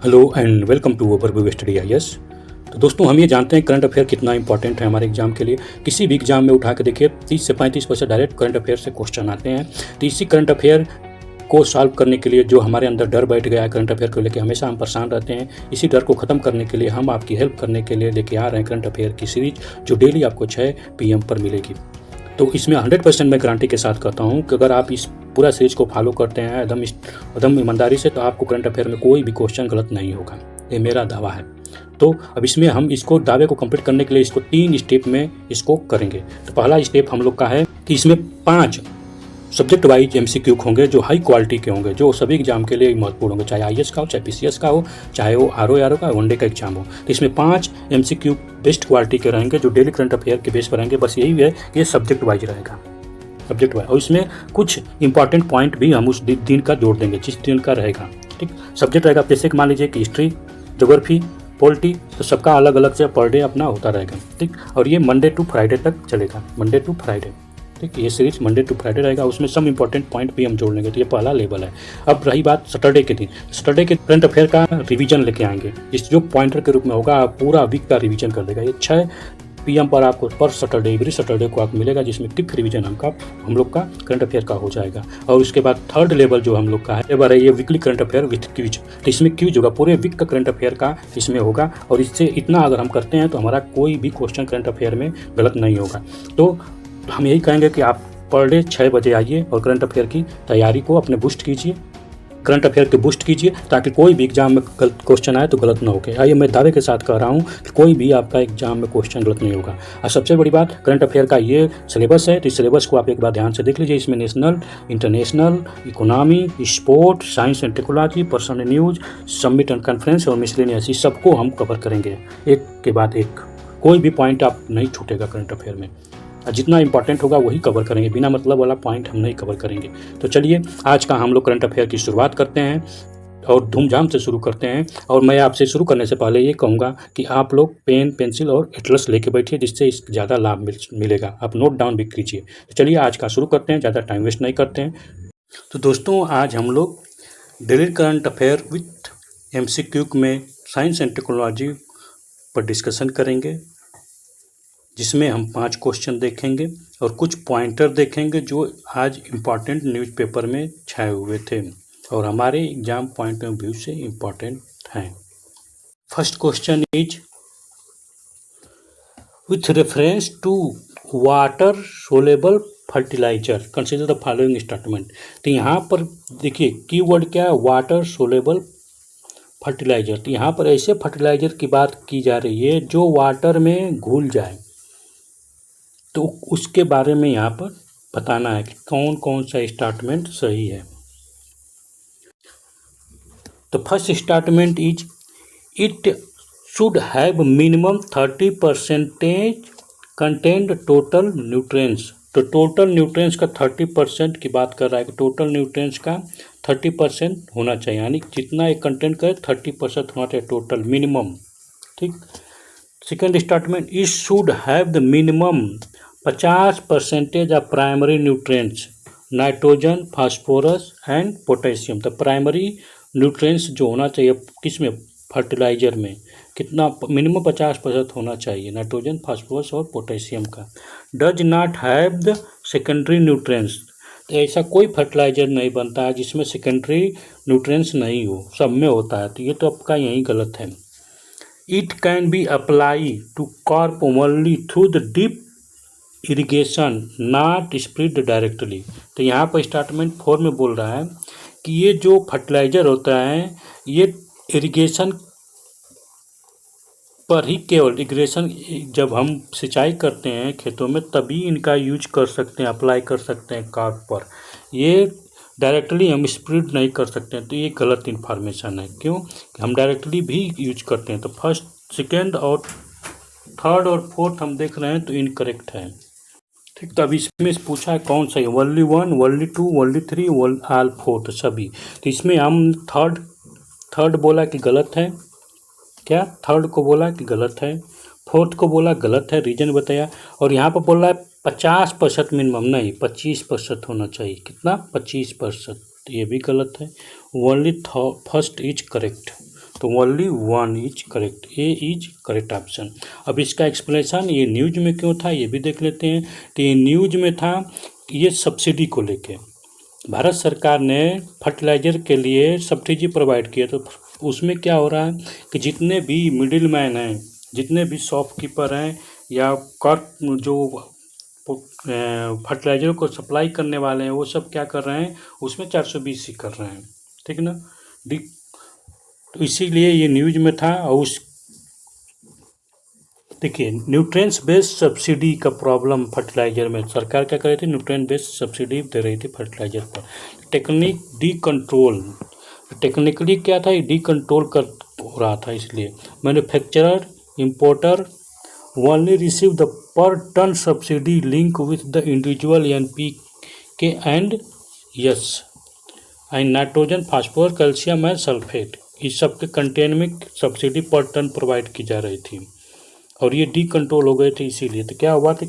Hello and welcome to overview study IAS. तो दोस्तों, हम ये जानते हैं करंट अफेयर कितना इंपॉर्टेंट है हमारे एग्जाम के लिए। किसी भी एग्जाम में उठा के देखिए 30 से 35% डायरेक्ट करंट अफेयर से क्वेश्चन आते हैं। तो इसी करंट अफेयर को सॉल्व करने के लिए जो हमारे अंदर डर बैठ गया है करंट अफेयर को लेकर, हमेशा हम परेशान रहते हैं, इसी डर को ख़त्म करने के लिए हम आपकी हेल्प करने के लिए लेके आ रहे हैं करंट अफेयर की सीरीज, जो डेली आपको 6 PM पर मिलेगी। तो इसमें 100% मैं गारंटी के साथ कहता हूँ कि अगर आप इस पूरा सीरीज को फॉलो करते हैं एकदम ईमानदारी से, तो आपको करंट अफेयर में कोई भी क्वेश्चन गलत नहीं होगा। ये मेरा दावा है। तो अब इसमें हम इसको दावे को कंप्लीट करने के लिए इसको 3 स्टेप में इसको करेंगे। तो पहला स्टेप हम लोग का है कि इसमें 5 सब्जेक्ट वाइज MCQ होंगे जो हाई क्वालिटी के होंगे, जो सभी एग्जाम के लिए महत्वपूर्ण होंगे, चाहे IAS का हो, चाहे PCS का हो, चाहे वो RO का वनडे का एग्जाम हो। तो इसमें 5 MCQ बेस्ट क्वालिटी के रहेंगे जो डेली करंट अफेयर के बेस पर रहेंगे। बस यही है कि ये सब्जेक्ट वाइज रहेगा, सब्जेक्ट वाइज। और इसमें कुछ इंपॉर्टेंट पॉइंट भी हम उस दिन का जोड़ देंगे जिस दिन का रहेगा। ठीक, सब्जेक्ट रहेगा जैसे कि मान लीजिए कि हिस्ट्री, ज्योग्राफी, पॉलिटी, तो सबका अलग अलग से पर डे अपना होता रहेगा। ठीक, और ये मंडे टू फ्राइडे तक चलेगा, मंडे टू फ्राइडे। ठीक, ये सीरीज मंडे टू फ्राइडे रहेगा, उसमें सब इंपॉर्टेंट पॉइंट भी हम जोड़ लेंगे। तो ये पहला लेवल है। अब रही बात सैटरडे के दिन, सैटरडे के करंट अफेयर का रिवीजन लेके आएंगे, इस जो पॉइंटर के रूप में होगा, पूरा वीक का रिवीजन कर देगा। ये 6 PM पर आपको पर सैटरडे, एवरी सैटरडे को आपको मिलेगा, जिसमें क्विक रिवीजन हम लोग का करंट अफेयर का हो जाएगा। और उसके बाद थर्ड लेवल जो हम लोग का है ये weekly current affair with quiz. तो इसमें क्विज होगा, पूरे वीक का करंट अफेयर का इसमें होगा। और इससे इतना अगर हम करते हैं तो हमारा कोई भी क्वेश्चन करंट अफेयर में गलत नहीं होगा। तो हम यही कहेंगे कि आप पर डे 6 बजे आइए और करंट अफेयर की तैयारी को अपने बूस्ट कीजिए, करंट अफेयर के बूस्ट कीजिए, ताकि कोई भी एग्जाम में गलत क्वेश्चन आए तो गलत ना होके आइए। मैं दावे के साथ कह रहा हूँ कि कोई भी आपका एग्जाम में क्वेश्चन गलत नहीं होगा। और सबसे बड़ी बात, करंट अफेयर का ये सिलेबस है, तो इस सिलेबस को आप एक बार ध्यान से देख लीजिए। इसमें national, international, economy, sport, science and technology, personal news, summit and conference और मिसलेनियस, इस सबको हम कवर करेंगे एक के बाद एक। कोई भी पॉइंट आप नहीं छूटेगा करंट अफेयर में, जितना इंपॉर्टेंट होगा वही कवर करेंगे, बिना मतलब वाला पॉइंट हम नहीं कवर करेंगे। तो चलिए आज का हम लोग करंट अफेयर की शुरुआत करते हैं और धूमधाम से शुरू करते हैं। और मैं आपसे शुरू करने से पहले ये कहूँगा कि आप लोग पेन, पेंसिल और एटलस लेके बैठिए, जिससे इस ज़्यादा लाभ मिलेगा। आप नोट डाउन भी कीजिए। तो चलिए आज का शुरू करते हैं, ज़्यादा टाइम वेस्ट नहीं करते हैं। तो दोस्तों, आज हम लोग daily current affair with MCQ में साइंस एंड टेक्नोलॉजी पर डिस्कशन करेंगे, जिसमें हम 5 क्वेश्चन देखेंगे और कुछ पॉइंटर देखेंगे जो आज इम्पॉर्टेंट न्यूज़पेपर में छाए हुए थे और हमारे एग्जाम पॉइंट ऑफ व्यू से इम्पॉर्टेंट हैं। First question is with reference to water soluble fertiliser consider the following statement. तो यहाँ पर देखिए कीवर्ड क्या है, वाटर सोलेबल फर्टिलाइजर। तो यहाँ पर ऐसे फर्टिलाइजर की बात की जा रही है जो वाटर में घुल जाए, तो उसके बारे में यहाँ पर बताना है कि कौन कौन सा स्टेटमेंट सही है। तो first statement is it should have minimum 30% content total nutrients. तो टोटल न्यूट्रिएंट्स का 30% की बात कर रहा है कि टोटल न्यूट्रिएंट्स का 30% होना चाहिए, यानी जितना एक कंटेंट करे 30% होना चाहिए टोटल, मिनिमम। ठीक। Second statement, it should have the minimum 50% of primary nutrients, nitrogen, phosphorus and potassium. तो प्राइमरी न्यूट्रिएंट्स जो होना चाहिए किसमें, फर्टिलाइजर में, कितना मिनिमम 50% होना चाहिए, नाइट्रोजन, फास्फोरस और पोटेशियम का। Does not have the secondary nutrients. तो ऐसा कोई फर्टिलाइजर नहीं बनता है जिसमें सेकेंडरी न्यूट्रिएंट्स नहीं हो, सब में होता है। तो ये तो आपका यही गलत है। It can be apply to crop only through the deep irrigation not spread directly. तो यहाँ पर स्टेटमेंट 4 में बोल रहा है कि ये जो फर्टिलाइजर होता है ये इरिगेशन पर ही, केवल इरिगेशन जब हम सिंचाई करते हैं खेतों में तभी इनका यूज कर सकते हैं, अप्लाई कर सकते हैं क्रॉप पर। ये डायरेक्टली हम स्प्रेड नहीं कर सकते हैं। तो ये गलत इन्फॉर्मेशन है। क्यों? हम डायरेक्टली भी यूज करते हैं। तो फर्स्ट, सेकेंड और थर्ड और फोर्थ हम देख रहे हैं तो इनकरेक्ट है। ठीक। तो अब इसमें पूछा है कौन सा है, ओनली 1, ओनली 2, ओनली 3, ऑल 4, तो सभी। तो इसमें हम थर्ड बोला कि गलत है, क्या थर्ड को बोला कि गलत है, फोर्थ को बोला गलत है, रीजन बताया। और यहाँ पर बोल रहा है 50% मिनिमम, नहीं 25% होना चाहिए। कितना? 25%। तो ये भी गलत है। Only first is correct. तो only one is correct, A is correct option. अब इसका एक्सप्लेनेशन ये न्यूज में क्यों था ये भी देख लेते हैं। तो ये न्यूज में था ये सब्सिडी को लेके, भारत सरकार ने फर्टिलाइज़र के लिए सब्सिडी प्रोवाइड किया। तो उसमें क्या हो रहा है कि जितने भी मिडिल मैन हैं, जितने भी शॉपकीपर हैं या कॉर्प जो फर्टिलाइज़र को सप्लाई करने वाले हैं, वो सब क्या कर रहे हैं उसमें 420 ही कर रहे हैं, ठीक ना। तो इसीलिए ये न्यूज में था। और उस देखिए न्यूट्रिएंट्स बेस्ड सब्सिडी का प्रॉब्लम फर्टिलाइज़र में सरकार क्या कर रही थी, न्यूट्रिएंट बेस्ड सब्सिडी दे रही थी फर्टिलाइज़र पर। टेक्निक डी कंट्रोल, टेक्निकली क्या था, डी कंट्रोल कर हो रहा था। इसलिए manufacturer importer only receive the per ton subsidy link with the individual NPK and yes and nitrogen phosphorus calcium and sulphate, इस सब के कंटेन में सब्सिडी पर टन प्रोवाइड की जा रही थी और ये डी कंट्रोल हो गए थे। इसीलिए तो क्या हुआ था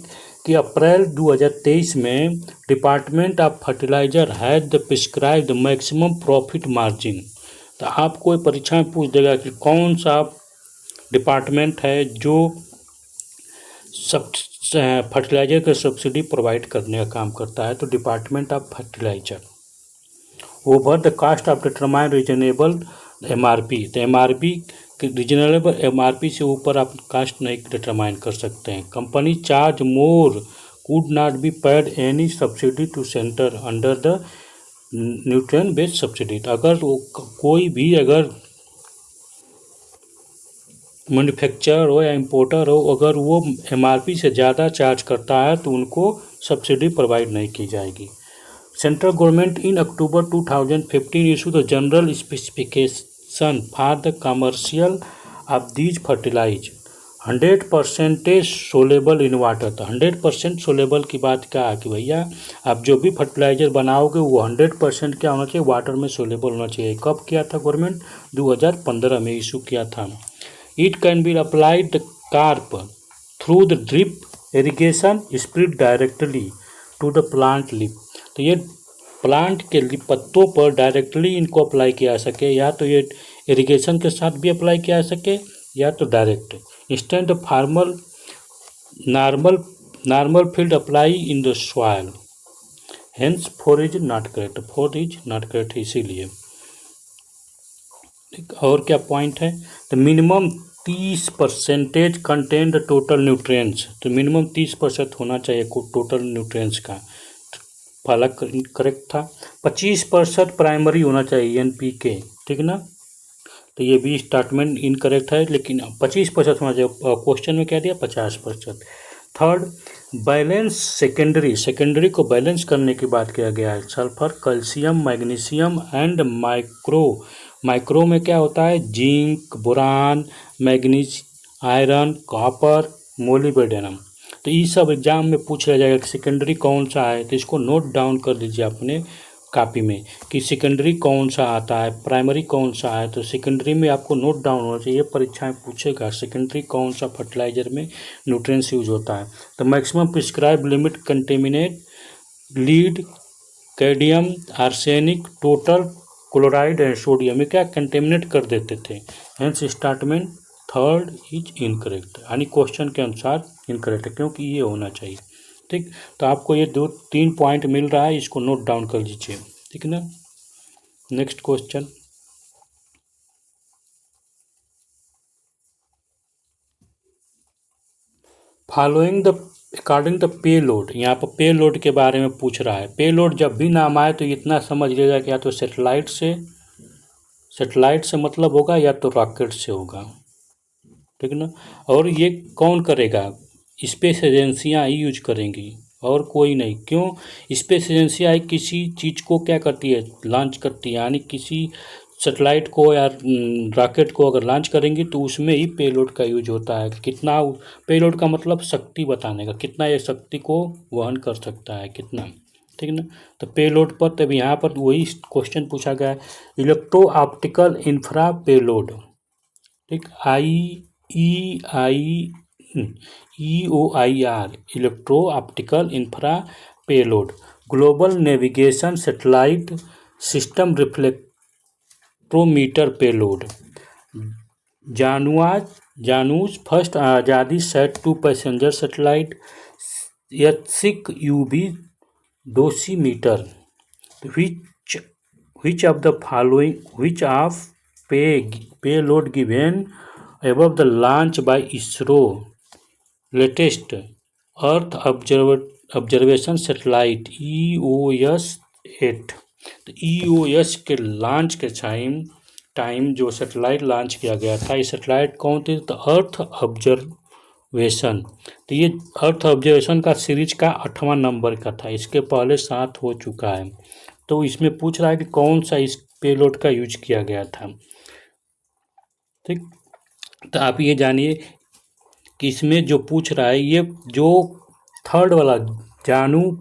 कि अप्रैल 2023 में department of fertiliser had the prescribe the maximum profit margin. तो आपको परीक्षा में पूछ देगा कि कौन सा डिपार्टमेंट है जो सब फर्टिलाइजर का सब्सिडी प्रोवाइड करने का काम करता है, तो department of fertiliser. Over the cost of determine reasonable MRP, तो MRP रीजनेबल MRP से ऊपर आप कास्ट नहीं डिटरमाइन कर सकते हैं। Company charge more could not be paid any subsidy to centre under the nutrient based subsidy. अगर कोई भी अगर मैन्युफैक्चरर हो या इम्पोर्टर हो, अगर वो MRP से ज़्यादा चार्ज करता है तो उनको सब्सिडी प्रोवाइड नहीं की जाएगी। Central government in October 2015 issue the general specification for the commercial of these fertilise 100% soluble in water. तो 100% सोलेबल की बात क्या है कि भैया आप जो भी फर्टिलाइज़र बनाओगे वो 100% क्या होना चाहिए, वाटर में सोलेबल होना चाहिए। कब किया था गवर्नमेंट, 2015 में इशू किया था। It can be applied the crop through the drip irrigation spread directly to the plant leaf. तो ये प्लांट के पत्तों पर डायरेक्टली इनको अप्लाई किया जा सके, या तो ये इरिगेशन के साथ भी अप्लाई किया जा सके या तो direct. Instant formal normal field apply in the soil, hence 4 is not correct, 4 is not correct. इसीलिए और क्या पॉइंट है, तो मिनिमम 30% कंटेंट टोटल न्यूट्रिएंट्स। तो मिनिमम 30% होना चाहिए टोटल न्यूट्रिएंट्स का, पहला करेक्ट था। 25% प्राइमरी होना चाहिए NPK, ठीक ना। तो ये भी स्टेटमेंट इनकरेक्ट है, लेकिन 25% होना चाहिए। क्वेश्चन में क्या दिया 50%। थर्ड, बैलेंस सेकेंडरी को बैलेंस करने की बात किया गया है। Sulphur, calcium, magnesium and micro में क्या होता है, zinc, boron, manganese, iron, copper, molybdenum. तो ये सब एग्जाम में पूछ लिया जाएगा कि सेकेंडरी कौन सा है, तो इसको नोट डाउन कर लीजिए अपने कॉपी में कि सेकेंडरी कौन सा आता है, प्राइमरी कौन सा है। तो सेकेंडरी में आपको नोट डाउन होना चाहिए, परीक्षा में पूछेगा सेकेंडरी कौन सा फर्टिलाइजर में न्यूट्रिएंट्स यूज होता है। तो maximum prescribe limit contaminate lead, cadmium, arsenic, total chloride and sodium में क्या कंटेमिनेट कर देते थे, hence statement third is incorrect, यानी क्वेश्चन के अनुसार इनकरेक्ट है, क्योंकि ये होना चाहिए। ठीक, तो आपको ये 2-3 पॉइंट मिल रहा है, इसको नोट डाउन कर लीजिए, ठीक है ना। Next question, following the according the pay load, यहाँ पर पे लोड के बारे में पूछ रहा है। पे लोड जब भी नाम आए तो इतना समझ लीजिएगा कि या तो सेटेलाइट से मतलब होगा या तो रॉकेट से होगा, ठीक है ना। और ये कौन करेगा, स्पेस एजेंसियाँ ही यूज करेंगी और कोई नहीं। क्यों, स्पेस एजेंसियाँ किसी चीज़ को क्या करती है, लॉन्च करती है, यानी किसी सेटेलाइट को या रॉकेट को अगर लॉन्च करेंगी तो उसमें ही पेलोड का यूज होता है। कितना पेलोड का मतलब शक्ति बताने का, कितना ये शक्ति को वहन कर सकता है, कितना, ठीक है ना। तो पेलोड पर तब यहाँ पर वही क्वेश्चन पूछा गया है, इलेक्ट्रो ऑप्टिकल इंफ्रा पेलोड, ठीक, EOIR electro optical infra payload, global navigation satellite system reflectometer payload, Janus first Azadi set 2 passenger satellite Yatsik UV dosimeter. Which which of the following which of payload given above the launch by ISRO latest Earth observation satellite EOS-8। तो EOS के launch के time जो satellite launch किया गया था, ये satellite कौन थी? तो अर्थ ऑब्जर्वेशन। तो ये अर्थ ऑब्जर्वेशन का सीरीज का 8वां नंबर का था, इसके पहले 7 हो चुका है। तो इसमें पूछ रहा है कि कौन सा इस पेलोड का यूज किया गया था। ठीक, तो आप ये जानिए कि इसमें जो पूछ रहा है, ये जो थर्ड वाला जानूज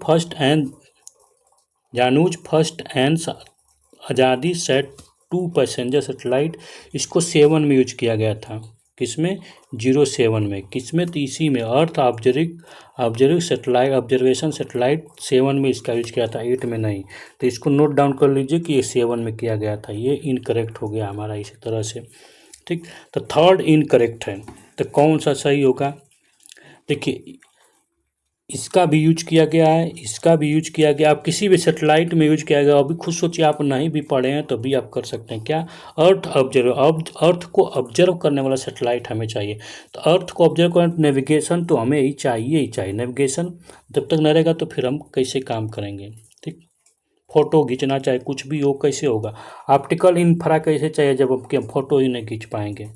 फर्स्ट एंड आज़ादी सेट 2 पैसेंजर सेटेलाइट, इसको 7 में यूज किया गया था। किसमें? 07 में। किसमें? तो इसी में अर्थ ऑब्जर्वेशन सेटेलाइट 7 में इसका यूज किया था, 8 में नहीं। तो इसको नोट डाउन कर लीजिए कि ये 7 में किया गया था, ये इनकरेक्ट हो गया हमारा इसी तरह से। ठीक, तो थर्ड इनकरेक्ट है। तो कौन सा सही होगा? देखिए, इसका भी यूज किया गया है, इसका भी यूज किया गया। आप किसी भी सेटेलाइट में यूज किया गया, अभी खुद सोचिए, आप नहीं भी पढ़े हैं तो भी आप कर सकते हैं। क्या? अर्थ को ऑब्जर्व करने वाला सेटेलाइट हमें चाहिए। तो अर्थ को ऑब्जर्व करने नेविगेशन तो हमें ही चाहिए। नेविगेशन जब तक न रहेगा तो फिर हम कैसे काम करेंगे? ठीक, फोटो खींचना चाहे कुछ भी हो, कैसे होगा? ऑप्टिकल इंफ्रा कैसे चाहिए जब हम फोटो ही नहीं खींच पाएंगे?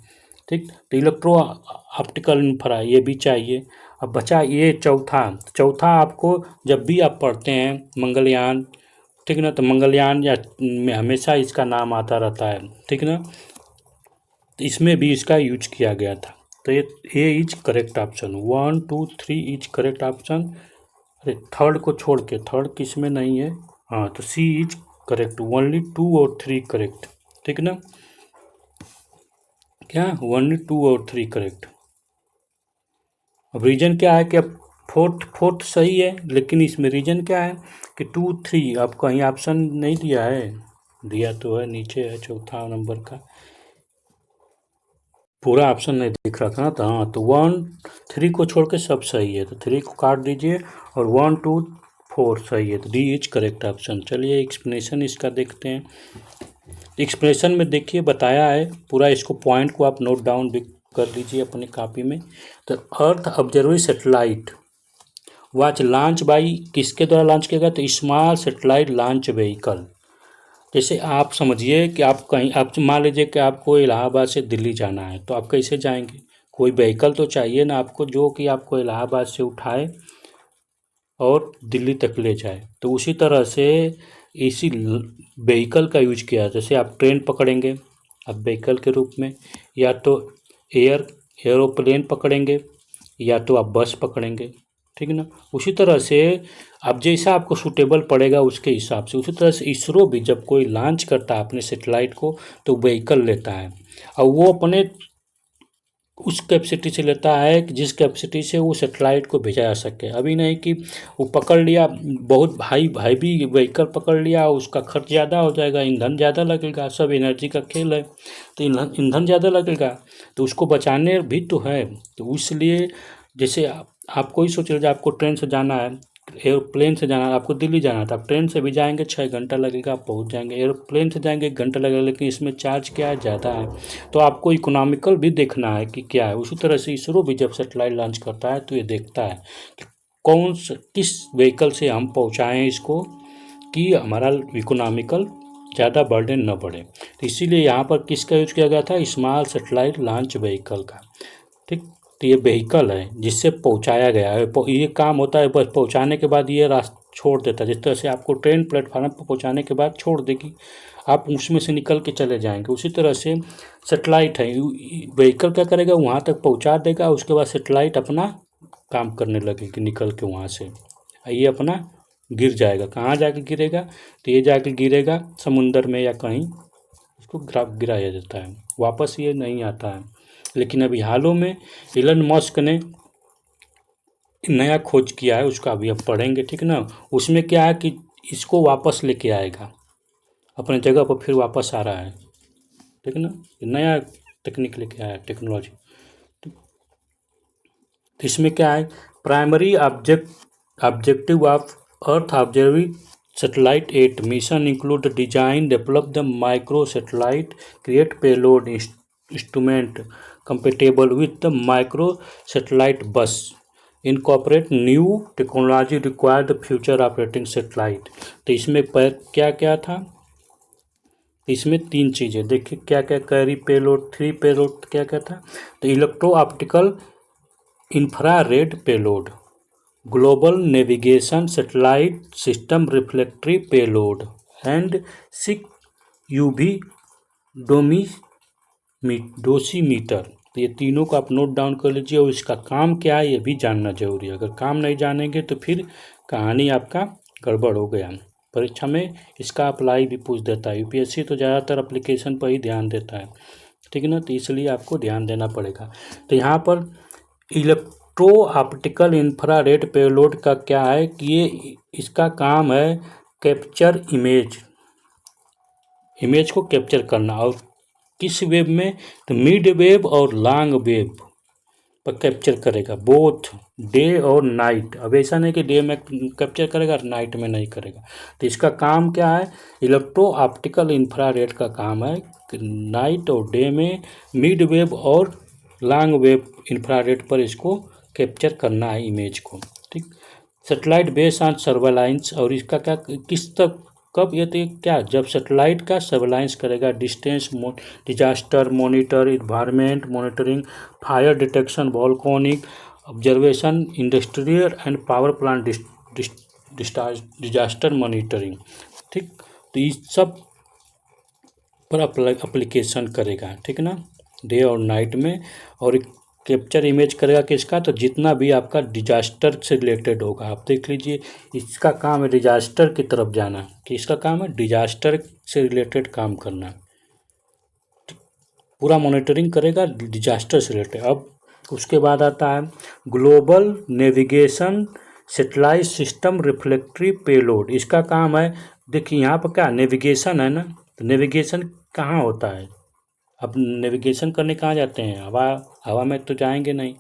ठीक, तो इलेक्ट्रो ऑप्टिकल इंफ्रा ये भी चाहिए। अब बचा ये चौथा आपको जब भी आप पढ़ते हैं मंगलयान, ठीक ना, तो मंगलयान या में हमेशा इसका नाम आता रहता है, ठीक ना। तो इसमें भी इसका यूज किया गया था। तो ये is correct option, 1 2 3 is correct option. अरे थर्ड को छोड़ के, थर्ड किस में नहीं है? हाँ, तो सी इज करेक्ट, ओनली 2 और 3 करेक्ट, ठीक ना। क्या? ओनली 2 और 3 करेक्ट। अब रीजन क्या है कि अब फोर्थ सही है, लेकिन इसमें रीजन क्या है कि 2 3 अब कहीं ऑप्शन नहीं दिया है, दिया तो है, नीचे है चौथा नंबर का, पूरा ऑप्शन नहीं दिख रहा था ना। तो हाँ, तो 1 3 को छोड़ के सब सही है, तो 3 को काट दीजिए और 1 2 4 सही है, तो डी इज करेक्ट ऑप्शन। चलिए एक्सप्लेनेशन इसका देखते हैं। एक्सप्रेशन में देखिए बताया है पूरा, इसको पॉइंट को आप नोट डाउन भी कर लीजिए अपनी कॉपी में। तो earth observatory satellite watch launch by, किसके द्वारा लॉन्च किया गया? तो स्मॉल सेटेलाइट लॉन्च व्हीकल। जैसे आप समझिए कि आप कहीं, आप मान लीजिए कि आपको इलाहाबाद से दिल्ली जाना है, तो आप कैसे जाएंगे? कोई व्हीकल तो चाहिए ना आपको, जो कि आपको इलाहाबाद से उठाए और दिल्ली तक ले जाए। तो उसी तरह से इसी व्हीकल का यूज किया। जैसे आप ट्रेन पकड़ेंगे आप व्हीकल के रूप में, या तो एरोप्लेन पकड़ेंगे, या तो आप बस पकड़ेंगे, ठीक है ना। उसी तरह से अब जैसा आपको सूटेबल पड़ेगा उसके हिसाब से, उसी तरह से इसरो भी जब कोई लॉन्च करता है अपने सेटेलाइट को तो व्हीकल लेता है, और वो अपने उस कैपेसिटी से लेता है कि जिस कैपेसिटी से वो सेटेलाइट को भेजा जा सके। अभी नहीं कि वो पकड़ लिया, बहुत हैवी व्हीकल पकड़ लिया, उसका खर्च ज़्यादा हो जाएगा, ईंधन ज़्यादा लगेगा, सब एनर्जी का खेल है, तो ईंधन ज़्यादा लगेगा, तो उसको बचाने भी तो है। तो इसलिए जैसे आपको ही सोच लीजिए, आपको ट्रेन से जाना है, एयरप्लेन से जाना है, आपको दिल्ली जाना है, तो आप ट्रेन से भी जाएंगे 6 घंटा लगेगा, आप पहुँच जाएंगे। एयरप्लेन से जाएंगे 1 घंटा लगेगा, लेकिन इसमें चार्ज क्या है? ज़्यादा है। तो आपको इकोनॉमिकल भी देखना है कि क्या है। उसी तरह से इसरो भी जब सेटेलाइट लॉन्च करता है तो ये देखता है कि किस व्हीकल से हम पहुँचाएँ इसको कि हमारा इकोनॉमिकल ज़्यादा बर्डन न बढ़े। तो इसीलिए यहाँ पर किसका यूज किया गया था? स्मॉल सेटेलाइट लॉन्च व्हीकल का, ठीक। तो ये व्हीकल है जिससे पहुंचाया गया है, ये काम होता है बस पहुंचाने के बाद ये रास्ता छोड़ देता है। जिस तरह से आपको ट्रेन प्लेटफार्म पर पहुंचाने के बाद छोड़ देगी, आप उसमें से निकल के चले जाएंगे। उसी तरह से सेटेलाइट है, व्हीकल क्या करेगा? वहाँ तक पहुँचा देगा, उसके बाद सेटेलाइट अपना काम करने लगेगी निकल के वहाँ से, ये अपना गिर जाएगा। कहाँ जाके गिरेगा? तो ये जाके गिरेगा समुंदर में या कहीं, इसको गिराया जाता है, वापस ये नहीं आता है। लेकिन अभी हालों में इलन मस्क ने नया खोज किया है, उसका अभी अब पढ़ेंगे, ठीक ना। उसमें क्या है कि इसको वापस लेके आएगा अपने जगह पर, फिर वापस आ रहा है, ठीक ना। नया तकनीक लेके आया, टेक्नोलॉजी। तो इसमें क्या है, primary objective of earth observing satellite 8 mission include the design, develop the micro satellite, create payload instrument compatible with the micro satellite bus, incorporate new technology required the future operating satellite। तो इसमें क्या क्या था, इसमें 3 चीज़ें देखिए क्या क्या, कैरी पेलोड, 3 पेलोड क्या क्या था। तो electro optical infrared payload, global navigation satellite system reflectometry payload and 6 UV dosimeter. तो ये तीनों को आप नोट डाउन कर लीजिए और इसका काम क्या है ये भी जानना जरूरी है। अगर काम नहीं जानेंगे तो फिर कहानी आपका गड़बड़ हो गया। परीक्षा में इसका अप्लाई भी पूछ देता है। यूपीएससी तो ज़्यादातर एप्लीकेशन पर ही ध्यान देता है, ठीक है ना, तो इसलिए आपको ध्यान देना पड़ेगा। तो यहाँ पर इलेक्ट्रो ऑप्टिकल इंफ्रारेड पेलोड का क्या है कि ये इसका काम है कैप्चर इमेज को कैप्चर करना, और किस वेव में, तो मिड वेव और लॉन्ग वेव पर कैप्चर करेगा, बोथ डे और नाइट। अब ऐसा नहीं कि डे में कैप्चर करेगा और नाइट में नहीं करेगा। तो इसका काम क्या है, इलेक्ट्रो ऑप्टिकल इंफ्रारेड का काम है कि नाइट और डे में मिड वेव और लॉन्ग वेव इंफ्रारेड पर इसको कैप्चर करना है इमेज को, ठीक। सेटेलाइट बेस ऑन सर्वेलाइंस, और इसका क्या किस तक कब ये तो क्या, जब सेटेलाइट का सर्वेलाइंस करेगा, distance disaster monitor, environment monitoring, fire detection, volcanic observation, industrial and power plant disaster monitoring, ठीक। तो इस सब पर अप्लीकेशन करेगा, ठीक ना, डे और नाइट में। और कैप्चर इमेज करेगा किसका, तो जितना भी आपका डिजास्टर से रिलेटेड होगा। आप देख लीजिए इसका काम है डिजास्टर की तरफ जाना, कि इसका काम है डिजास्टर से रिलेटेड काम करना, पूरा मॉनिटरिंग करेगा डिजास्टर से रिलेटेड। अब उसके बाद आता है global navigation satellite system reflectometry payload. इसका काम है, देखिए यहाँ पर क्या नेविगेशन है ना, तो नेविगेशन कहाँ होता है, अब नेविगेशन करने कहाँ जाते हैं, हवा में तो जाएंगे नहीं,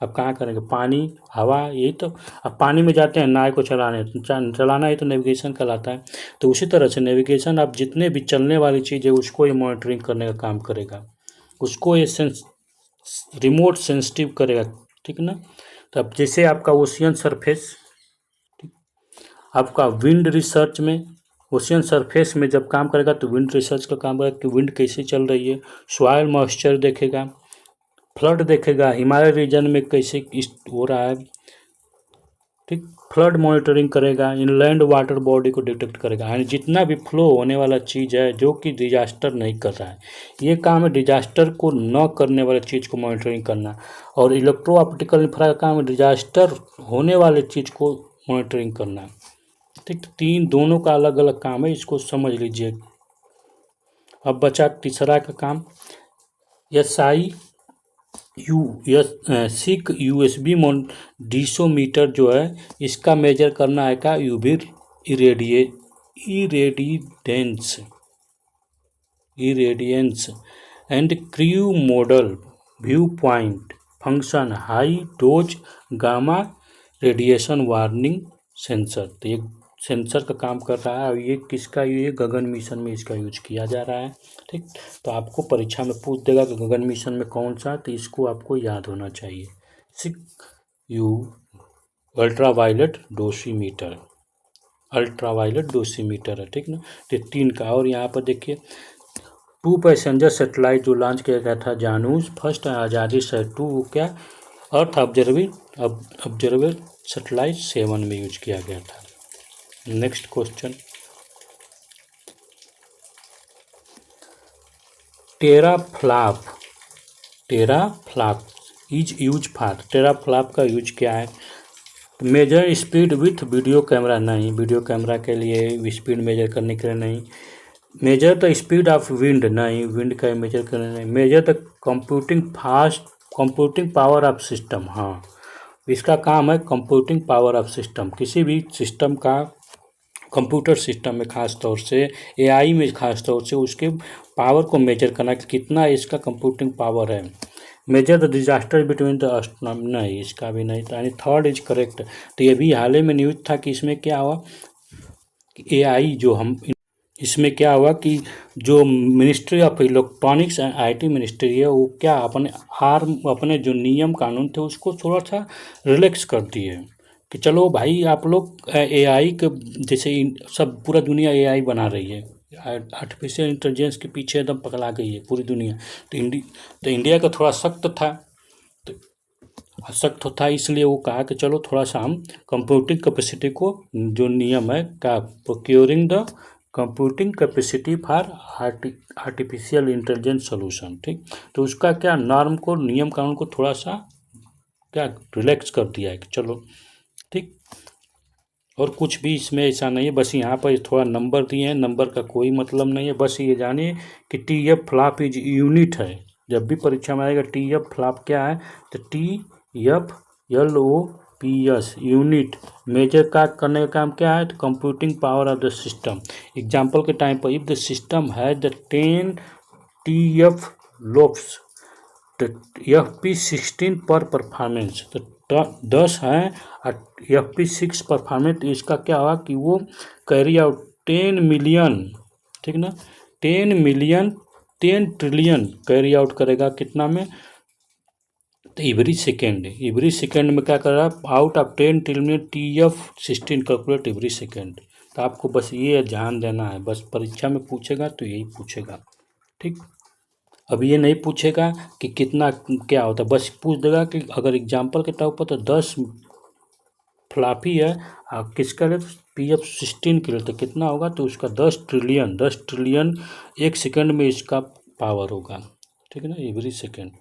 अब कहाँ करेंगे, पानी हवा, यही तो। अब पानी में जाते हैं नाव को चलाना ही तो नेविगेशन कहलाता है। तो उसी तरह से नेविगेशन, आप जितने भी चलने वाली चीज़ है उसको ये मॉनिटरिंग करने का काम करेगा, उसको ये रिमोट सेंसिटिव करेगा, ठीक ना। तो अब जैसे आपका ओशियन सरफेस, आपका विंड रिसर्च में, ओशियन सरफेस में जब काम करेगा तो विंड रिसर्च का काम करेगा कि विंड कैसे चल रही है, सॉइल मॉइस्चर देखेगा, फ्लड देखेगा, हिमालय रीजन में कैसे हो रहा है, ठीक, फ्लड मॉनिटरिंग करेगा, इनलैंड वाटर बॉडी को डिटेक्ट करेगा, यानी जितना भी फ्लो होने वाला चीज़ है जो कि डिजास्टर नहीं कर रहा है, ये काम है डिजास्टर को न करने वाले चीज़ को मॉनिटरिंग करना। और इलेक्ट्रो ऑप्टिकल इंफ्रा का काम है डिजास्टर होने वाले चीज़ को मॉनिटरिंग करना, ठीक। तीन दोनों का अलग अलग काम है, इसको समझ लीजिए। अब बचा तीसरा का काम, सिक यूएसबी डीसोमीटर जो है, इसका मेजर करना है का UV irradiance and crew model view point function high dose gamma radiation warning sensor. तो ये सेंसर का काम कर रहा है और ये किसका, ये गगन मिशन में इसका यूज किया जा रहा है, ठीक। तो आपको परीक्षा में पूछ देगा कि गगन मिशन में कौन सा, तो इसको आपको याद होना चाहिए। सिक यू अल्ट्रावायलेट डोसीमीटर है, ठीक ना। तो 3 का। और यहाँ पर देखिए 2 पैसेंजर सेटेलाइट जो लॉन्च किया गया था, जानूस फर्स्ट आज़ादी सेट 2 क्या अर्थ ऑब्जर्वर सेटेलाइट 7 में यूज किया गया था। Next question, teraflop is use for, teraflop का यूज क्या है, measure speed with video camera, नहीं वीडियो कैमरा के लिए स्पीड मेजर करने के लिए नहीं, measure the speed of wind, नहीं विंड का मेजर करने नहीं, measure the computing power of system, हाँ इसका काम है कंप्यूटिंग पावर ऑफ सिस्टम, किसी भी सिस्टम का कंप्यूटर सिस्टम में ख़ास तौर से एआई में ख़ास तौर से उसके पावर को मेजर करना कि कितना इसका कंप्यूटिंग पावर है। Measure the disaster between the नहीं, इसका भी नहीं था, यानी थर्ड इज करेक्ट। तो ये भी हाल ही में न्यूज था कि इसमें क्या हुआ कि एआई जो हम इसमें क्या हुआ कि जो ministry of electronics and IT ministry है वो क्या अपने जो नियम कानून थे उसको थोड़ा सा रिलैक्स कर दिए कि चलो भाई आप लोग एआई के जैसे सब पूरा दुनिया एआई बना रही है, आर्टिफिशियल इंटेलिजेंस के पीछे एकदम पगला गई है पूरी दुनिया। तो इंडिया का थोड़ा सख्त था, इसलिए वो कहा कि चलो थोड़ा सा हम कंप्यूटिंग कैपेसिटी को जो नियम है का procuring the computing capacity for artificial intelligence solution, ठीक। तो उसका क्या नॉर्म को नियम कानून को थोड़ा सा क्या रिलैक्स कर दिया है कि चलो ठीक। और कुछ भी इसमें ऐसा नहीं है, बस यहाँ पर थोड़ा नंबर दिए हैं, नंबर का कोई मतलब नहीं है, बस ये जानिए कि T F flop is unit है। जब भी परीक्षा में आएगा टी एफ फ्लॉप क्या है तो TFLOPS यूनिट मेजर का करने का काम क्या है तो computing power of the system. Example के टाइम पर इफ द सिस्टम है द 10 TFLOPS तो FP16 पर परफॉर्मेंस तो 10 है और FP6 परफॉर्मेंस, तो इसका क्या हुआ कि वो कैरी आउट 10 मिलियन, ठीक ना, 10 मिलियन 10 ट्रिलियन कैरी आउट करेगा कितना में तो एवरी सेकेंड में क्या कर रहा है out of 10 trillion TF16 calculate every second. तो आपको बस ये ध्यान देना है, बस परीक्षा में पूछेगा तो यही पूछेगा, ठीक। अब ये नहीं पूछेगा कि कितना क्या होता है, बस पूछ देगा कि अगर एग्जाम्पल के तौर पर तो 10 फ्लॉपी है और किसका लिए PF16 के लिए तो कितना होगा तो उसका 10 ट्रिलियन एक सेकंड में इसका पावर होगा, ठीक है ना, एवरी सेकंड,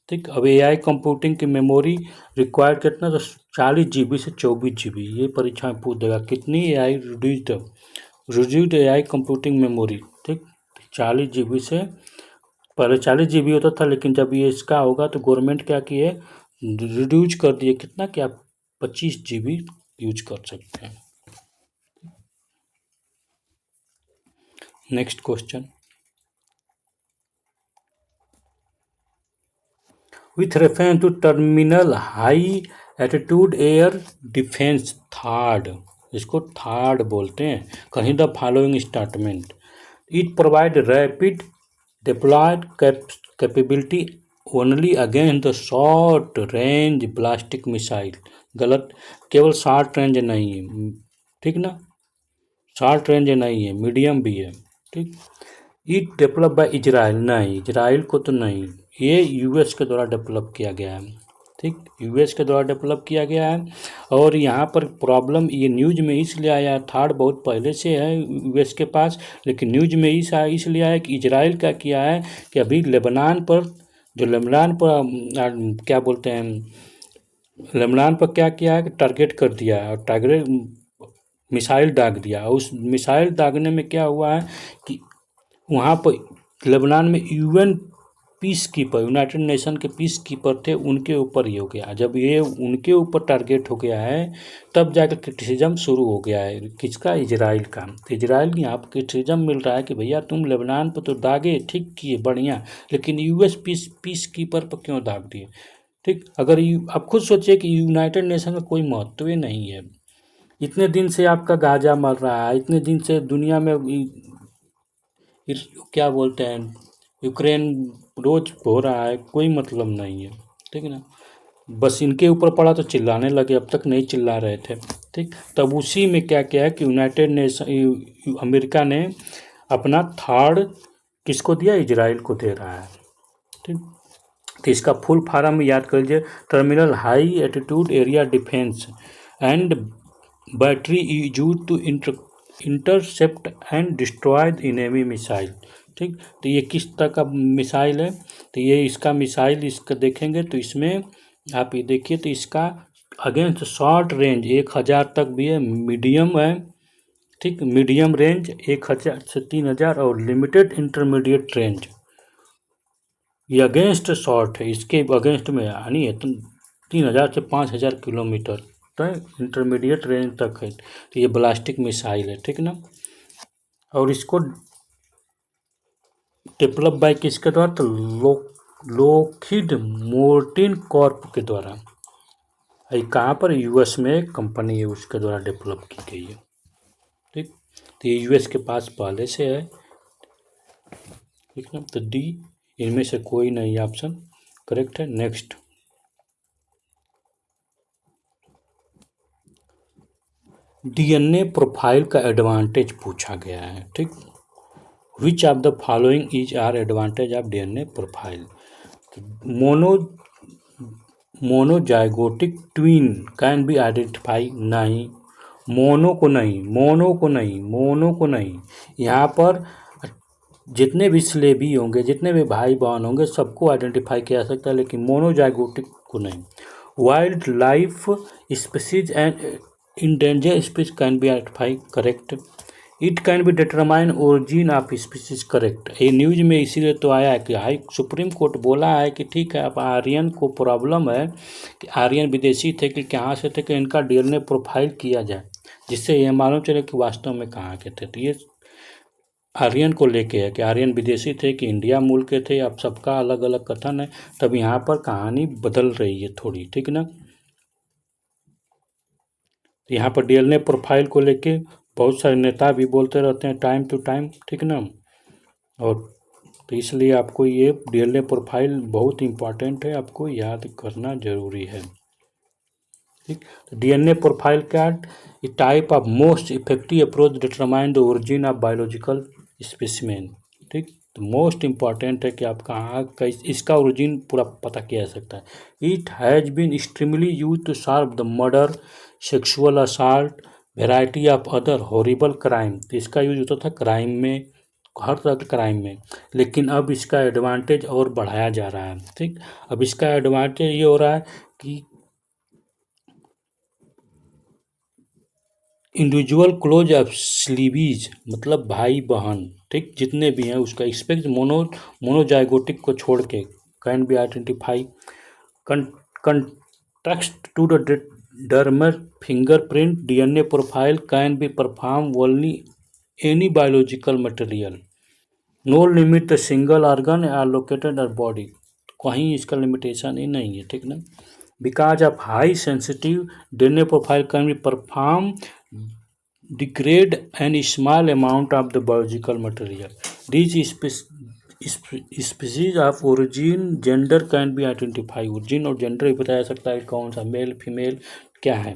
ठीक। अब एआई कंप्यूटिंग की मेमोरी रिक्वायर्ड कितना तो 40 GB से 24 GB, ये परीक्षा में पूछ देगा कितनी AI reduced AI computing memory, ठीक। 40 GB से पहले 40 GB होता था, लेकिन जब ये इसका होगा तो गवर्नमेंट क्या किए रिड्यूज कर दिए कितना कि आप 25 GB यूज कर सकते हैं। Next question, with reference to terminal high altitude air defence third, इसको थर्ड बोलते हैं, कहीं the following statement it provide rapid deployed capability only against the short range ballistic missile, गलत, केवल शॉर्ट रेंज नहीं है, ठीक ना, शॉर्ट रेंज नहीं है मीडियम भी है, ठीक। इट डेवलप बाय इजराइल, नहीं इजराइल को तो नहीं, ये यूएस के द्वारा डेवलप किया गया है, ठीक, यूएस के द्वारा डेवलप किया गया है। और यहाँ पर प्रॉब्लम ये न्यूज में इसलिए आया, थर्ड बहुत पहले से है यूएस के पास, लेकिन न्यूज में इसलिए आया कि इजराइल क्या किया है कि अभी लेबनान पर क्या बोलते हैं लेबनान पर क्या किया है कि टारगेट कर दिया है और टारगेट मिसाइल दाग दिया। उस मिसाइल दागने में क्या हुआ है कि वहाँ पर लेबनान में यूनाइटेड नेशन के पीस कीपर थे, उनके ऊपर ही हो गया। जब ये उनके ऊपर टारगेट हो गया है तब जाकर क्रिटिसिज्म शुरू हो गया है, किसका, इजराइल का। तो इजराइल की यहाँ पर क्रिटिसिज्म मिल रहा है कि भैया तुम लेबनान पर तो दागे ठीक किए बढ़िया, लेकिन यूएस पीस कीपर पर क्यों दाग दिए, ठीक। अगर आप खुद सोचिए कि यूनाइटेड नेशन का कोई महत्व ही नहीं है, इतने दिन से आपका गाजा मर रहा है, इतने दिन से दुनिया में क्या बोलते हैं यूक्रेन रोज हो रहा है, कोई मतलब नहीं है, ठीक है ना, बस इनके ऊपर पड़ा तो चिल्लाने लगे, अब तक नहीं चिल्ला रहे थे, ठीक। तब उसी में क्या किया है कि यूनाइटेड नेशन अमेरिका ने अपना थर्ड किसको दिया, इजराइल को दे रहा है, ठीक। तो इसका फुल फॉर्म याद कर लीजिए, terminal high altitude area defence and battery use to intercept and destroy the enemy missile, ठीक। तो ये किस तरह का मिसाइल है, तो ये इसका मिसाइल इसका देखेंगे तो इसमें आप ये देखिए तो इसका अगेंस्ट शॉर्ट रेंज 1000 तक भी है, मीडियम है, ठीक, मीडियम रेंज 1000 से 3000 और लिमिटेड इंटरमीडिएट रेंज, ये अगेंस्ट शॉर्ट है, इसके अगेंस्ट में यानी है 3000 से 5000 किलोमीटर, इंटरमीडिएट रेंज तक है। तो ये बैलिस्टिक मिसाइल है, ठीक ना। और इसको डेवलप बाय किसके द्वारा, तो लोकहीड मार्टिन कॉर्प के द्वारा। ये कहाँ पर, यूएस में एक कंपनी है उसके द्वारा डेवलप की गई है, ठीक। तो ये यूएस के पास पहले से है, ठीक ना। तो डी, इनमें से कोई नहीं ऑप्शन करेक्ट है। नेक्स्ट, डीएनए प्रोफाइल का एडवांटेज पूछा गया है, ठीक। Which of the following is are advantage of DNA profile. Monozygotic twin can be identify, नहीं। मोनो को नहीं। यहाँ पर जितने भी स्लेबी होंगे, जितने भी भाई बहन होंगे, सबको आइडेंटिफाई किया जा सकता है, लेकिन मोनोजाइगोटिक को नहीं। Wildlife species and endanger species can be identify, correct. It can be determine origin of species, correct. ये न्यूज में इसीलिए तो आया है कि हाई सुप्रीम कोर्ट बोला है कि ठीक है, अब आर्यन को प्रॉब्लम है कि आर्यन विदेशी थे कि कहाँ से थे, कि इनका डीएनए प्रोफाइल किया जाए, जिससे ये मालूम चले कि वास्तव में कहाँ के थे। तो ये आर्यन को लेके है कि आर्यन विदेशी थे कि इंडिया मूल के थे, अब सबका अलग अलग कथन है। तब यहाँ पर कहानी बदल रही है थोड़ी, ठीक ना। तो यहाँ पर डीएनए प्रोफाइल को लेके बहुत सारे नेता भी बोलते रहते हैं टाइम टू टाइम, ठीक ना। और तो इसलिए आपको ये डीएनए प्रोफाइल बहुत इम्पॉर्टेंट है, आपको याद करना जरूरी है, ठीक। तो डीएनए प्रोफाइल क्या, a type of most effective approach determine the origin of biological specimen, ठीक। तो मोस्ट इम्पॉर्टेंट है कि आप कहाँ का इसका ओरिजिन पूरा पता किया जा सकता है। It has been extremely use to solve the murder, sexual assault, variety of other horrible crime. तो इसका यूज होता था क्राइम में, हर तरह के क्राइम में, लेकिन अब इसका एडवांटेज और बढ़ाया जा रहा है, ठीक। अब इसका एडवांटेज ये हो रहा है कि इंडिविजुअल क्लोज ऑफ स्लीबीज, मतलब भाई बहन, ठीक, जितने भी हैं उसका एक्सपेक्ट मोनोजाइगोटिक को छोड़ के can be identify, context to the former fingerprint DNA profile can be perform only any biological material, no limit the single organ are located और बॉडी, कहीं इसका लिमिटेशन ही नहीं है, ठीक ना। Because of high sensitive DNA profile can be perform degrade an small amount of the biological material. These species of origin gender can be identified. origin और gender भी बताया सकता है कौन सा मेल फीमेल क्या है।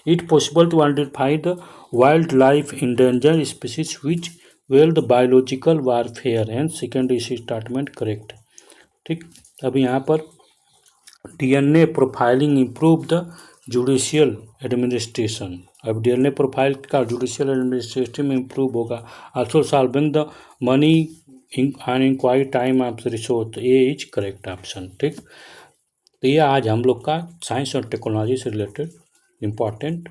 It possible to identify the wildlife endangered species which well the biological warfare and secondary statement correct, ठीक। अब यहाँ पर DNA profiling improve the judicial administration. अब डीएनए प्रोफाइल का जुडिशियल एडमिनिस्ट्रेशन में इम्प्रूव होगा। Also solving the money and inquiry time of resource, ये is correct option, ठीक। तो ये आज हम लोग का साइंस और टेक्नोलॉजी से रिलेटेड इम्पॉर्टेंट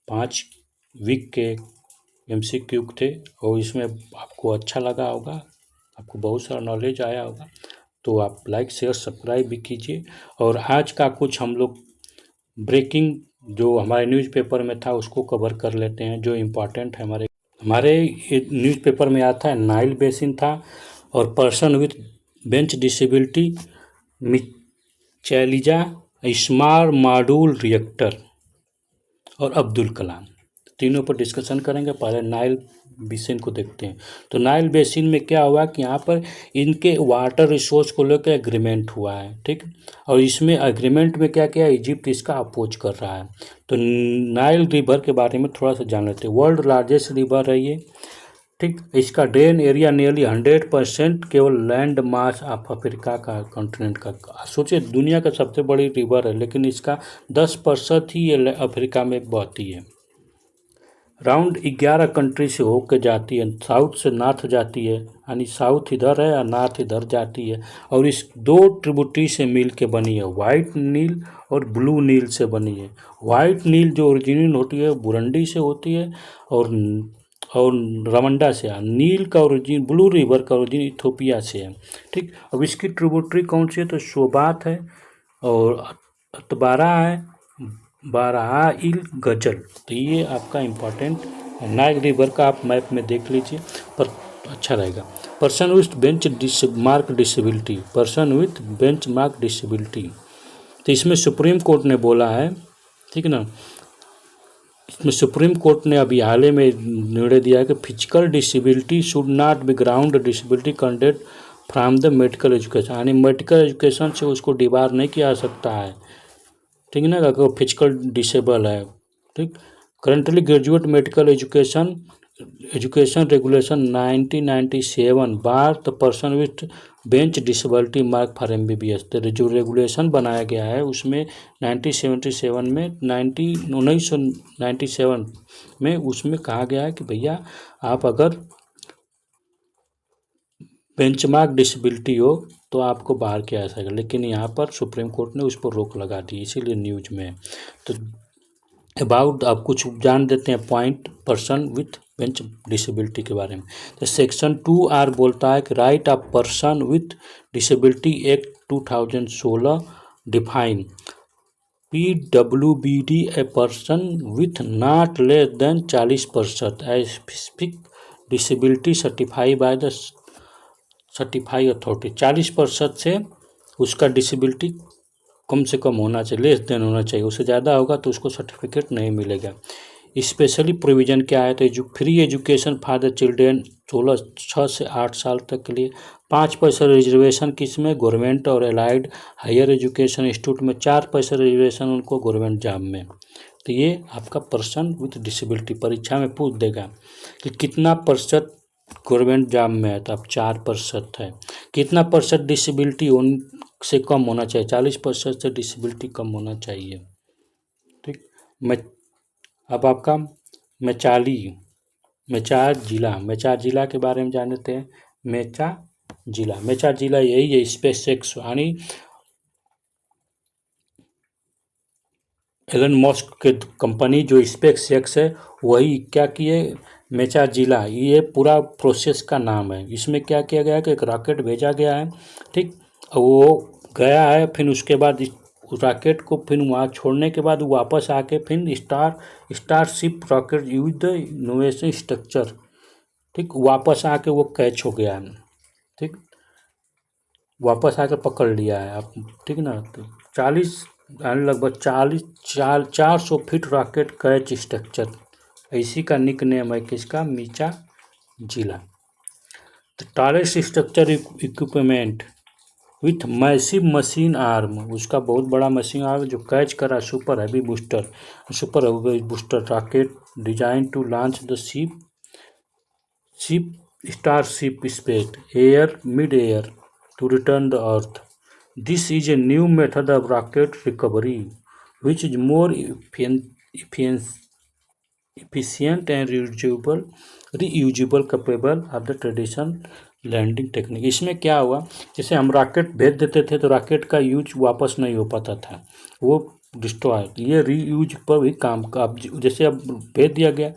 5 वीक के एमसीक्यू थे, और इसमें आपको अच्छा लगा होगा, आपको बहुत सारा नॉलेज आया होगा। तो आप लाइक शेयर सब्सक्राइब भी कीजिए। और आज का कुछ हम लोग ब्रेकिंग जो हमारे न्यूज़पेपर में था उसको कवर कर लेते हैं, जो इम्पोर्टेंट है। हमारे न्यूज़पेपर में आता है नाइल बेसिन था, और पर्सन विथ बेंच डिसेबिलिटी, मिचेलिजा, स्मॉल मॉड्यूल रिएक्टर, और अब्दुल कलाम, तीनों पर डिस्कशन करेंगे। पहले नाइल बेसिन को देखते हैं। तो नाइल बेसिन में क्या हुआ कि यहाँ पर इनके वाटर रिसोर्स को लेकर एग्रीमेंट हुआ है, ठीक। और इसमें एग्रीमेंट में क्या किया, इजिप्ट इसका अपोज कर रहा है। तो नाइल रिवर के बारे में थोड़ा सा जान लेते हैं। वर्ल्ड लार्जेस्ट रिवर है ये, ठीक। इसका ड्रेन एरिया नियरली 100% केवल लैंड मास ऑफ अफ्रीका का कॉन्टिनेंट का। सोचिए दुनिया का सबसे बड़ी रिवर है, लेकिन इसका 10% ही ये अफ्रीका में बहती है। राउंड 11 कंट्री से होकर जाती है, साउथ से नॉर्थ जाती है, यानी साउथ इधर है और नॉर्थ इधर जाती है। और इस 2 ट्रिब्यूटरी से मिल के बनी है, वाइट नील और ब्लू नील से बनी है। वाइट नील जो ओरिजिन होती है बुरंडी से होती है, और रवंडा से। नील का ओरिजिन, ब्लू रिवर का ओरिजिन इथोपिया से है, ठीक। अब इसकी ट्रिब्यूटरी कौन सी है, तो शोबात है, और अतबारा है, बारहाइल गजल। तो ये आपका इम्पोर्टेंट है। नाग रिवर का आप मैप में देख लीजिए, पर अच्छा रहेगा। Person with bench mark disability, person with bench mark disability, तो इसमें सुप्रीम कोर्ट ने बोला है, ठीक ना, इसमें सुप्रीम कोर्ट ने अभी हाल ही में निर्णय दिया है कि physical disability should not be ground disability कंटेड from the medical education, यानी मेडिकल एजुकेशन से उसको डिबार नहीं किया जा सकता है, ठीक है ना, अगर वो फिजिकल डिसेबल है। ठीक, currently graduate medical education education regulation 1997 bar the person with bench disability mark for MBBS, तो जो रेगुलेशन बनाया गया है उसमें 1977 में 1997 में उसमें कहा गया है कि भैया आप अगर बेंचमार्क डिसेबिलिटी हो तो आपको बाहर किया जा सकेगा, लेकिन यहाँ पर सुप्रीम कोर्ट ने उस पर रोक लगा दी, इसीलिए न्यूज में है। तो अबाउट आप कुछ जान देते हैं point person with bench disability के बारे में। तो सेक्शन 2R बोलता है कि right of person with disability act 2016 define PWBD a person with not less than 40% a specific disability certify by the certify authority. 40% से उसका डिसेबिलिटी कम से कम होना चाहिए, लेस देन होना चाहिए, उससे ज़्यादा होगा तो उसको सर्टिफिकेट नहीं मिलेगा। स्पेशली प्रोविज़न क्या है, तो free education for the children 6 से 8 साल तक के लिए 5% रिजर्वेशन किसमें, गवर्नमेंट और एलाइड हायर एजुकेशन इंस्टीट्यूट में 4% रिजर्वेशन उनको गवर्नमेंट जॉब में। तो ये आपका पर्सन विथ डिसेबिलिटी परीक्षा में पूछ देगा कि कितना प्रतिशत गवर्नमेंट जॉब में है, तो आप 4% है। कितना परसेंट डिसेबिलिटी से कम होना चाहिए, 40% से डिसेबिलिटी कम होना चाहिए। ठीक, मैं अब आपका मेचा जिला के बारे में जान लेते हैं। मेचा जिला यही है, स्पेस एक्स यानी एलन मस्क के कंपनी जो स्पेस एक्स है वही क्या किए, मेचा जिला, ये पूरा प्रोसेस का नाम है। इसमें क्या किया गया है कि एक रॉकेट भेजा गया है, ठीक, वो गया है, फिर उसके बाद उस रॉकेट को फिर वहाँ छोड़ने के बाद वापस आके फिर starship rocket use the innovation structure, ठीक, वापस आके वो कैच हो गया है, ठीक, वापस आके पकड़ लिया है आप, ठीक ना। तो 40 लगभग 400 फीट रॉकेट कैच स्ट्रक्चर, इसी का निक नेम है किसका, मीचा जिला। तो tallest structure equipment with massive machine arm, उसका बहुत बड़ा मशीन आर्म जो कैच करा super heavy booster rocket design to launch the Starship space air mid air to return the earth. This is a new method of rocket recovery which is more efficient and reusable capable of the traditional landing technique. इसमें क्या हुआ, जैसे हम rocket भेज देते थे तो rocket का यूज वापस नहीं हो पाता था, वो डिस्ट्रॉय, ये रीयूज पर भी काम का, अब जैसे अब भेज दिया गया,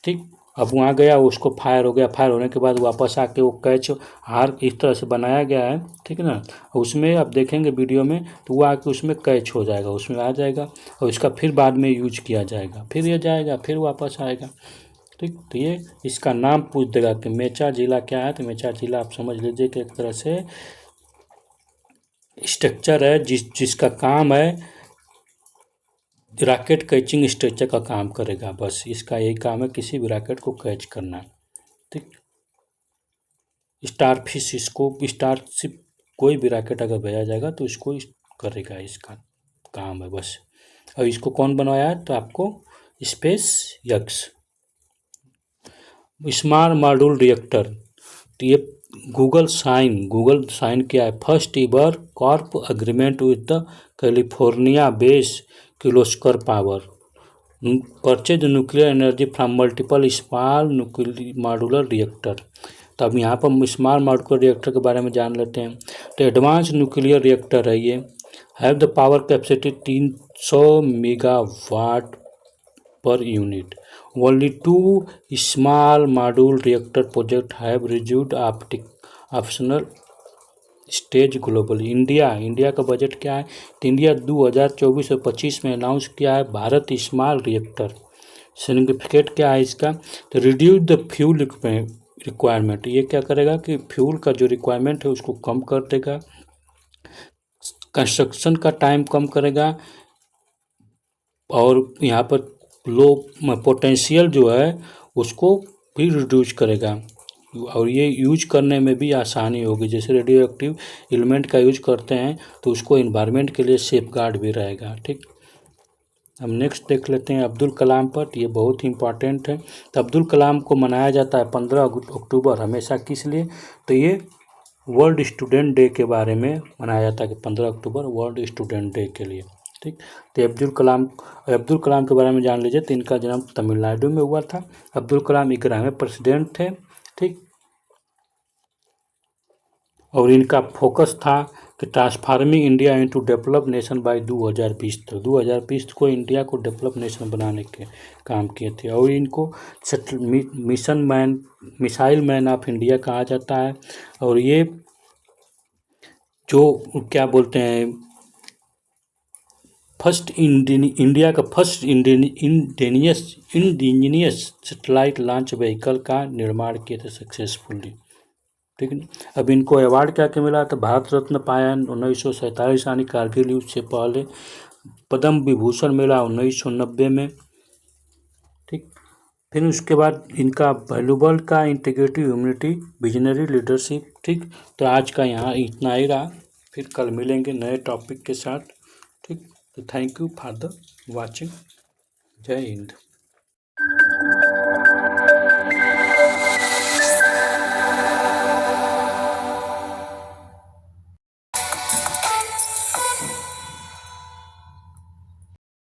ठीक, अब वहाँ गया, उसको फायर हो गया, फायर होने के बाद वापस आके वो कैच हार इस तरह से बनाया गया है, ठीक है ना। उसमें आप देखेंगे वीडियो में तो वो आके उसमें कैच हो जाएगा, उसमें आ जाएगा और इसका फिर बाद में यूज किया जाएगा, फिर ये जाएगा, फिर वापस आएगा, ठीक। तो ये इसका नाम पूछ देगा कि मेचा जिला क्या है, तो मेचा जिला आप समझ लीजिए कि एक तरह से स्ट्रक्चर है जिसका काम है रॉकेट कैचिंग स्ट्रक्चर का काम करेगा, बस इसका यही काम है, किसी भी रॉकेट को कैच करना, ठीक। स्टारफिश, इसको स्टारशिप कोई भी रॉकेट अगर भेजा जाएगा तो इसको करेगा, इसका काम है बस। और इसको कौन बनवाया है, तो आपको space x. Small module reactor, तो ये गूगल साइन क्या है, first ईवर Corp agreement with the California base Kirloskar power purchase nuclear energy from multiple small modular reactor. तो अब यहाँ पर स्मॉल मॉड्यूलर रिएक्टर के बारे में जान लेते हैं। तो एडवांस न्यूक्लियर रिएक्टर है ये, have the power capacity 300 megawatt per unit. Only 2 small module reactor projects have received optional stage globally. India का बजट क्या है? तो इंडिया 2024 और 25 में अनाउंस किया है भारत स्मॉल रिएक्टर। सिग्निफिकेट क्या है इसका? तो रिड्यूस द फ्यूल रिक्वायरमेंट। ये क्या करेगा कि फ्यूल का जो रिक्वायरमेंट है उसको कम कर देगा, कंस्ट्रक्शन का टाइम कम करेगा, और यहाँ पर लो पोटेंशियल जो है उसको भी रिड्यूस करेगा, और ये यूज करने में भी आसानी होगी। जैसे रेडियो एक्टिव एलिमेंट का यूज करते हैं तो उसको इन्वायरमेंट के लिए सेफ गार्ड भी रहेगा। ठीक, हम नेक्स्ट देख लेते हैं अब्दुल कलाम पर। ये बहुत ही इंपॉर्टेंट है। तो अब्दुल कलाम को मनाया जाता है 15 अक्टूबर हमेशा, किस लिए? तो ये वर्ल्ड स्टूडेंट डे के बारे में मनाया जाता है कि 15 अक्टूबर वर्ल्ड स्टूडेंट डे के लिए। ठीक, तो अब्दुल कलाम के बारे में जान लीजिए। तो इनका जन्म तमिलनाडु में हुआ था। अब्दुल कलाम 11वें प्रेसिडेंट थे। ठीक, और इनका फोकस था कि transforming India into develop nation by 2020 तक। 2020 को इंडिया को डेवलप नेशन बनाने के काम किए थे। और इनको मिसाइल मैन ऑफ इंडिया कहा जाता है। और ये जो क्या बोलते हैं, इंडिया का first indigenous satellite launch vehicle का निर्माण किए थे सक्सेसफुली। ठीक है। अब इनको अवार्ड क्या क्या मिला? तो भारत रत्न पाया 1947 यानी कारगिल युद्ध से पहले। पद्म विभूषण मिला 1990 में। ठीक, फिर उसके बाद इनका वैल्यूबल का इंटीग्रिटी, ह्यूमनिटी, विजनरी लीडरशिप। ठीक, तो आज का यहाँ इतना ही रहा। फिर कल मिलेंगे नए टॉपिक के साथ। ठीक, तो thank you for the watching. जय हिंद।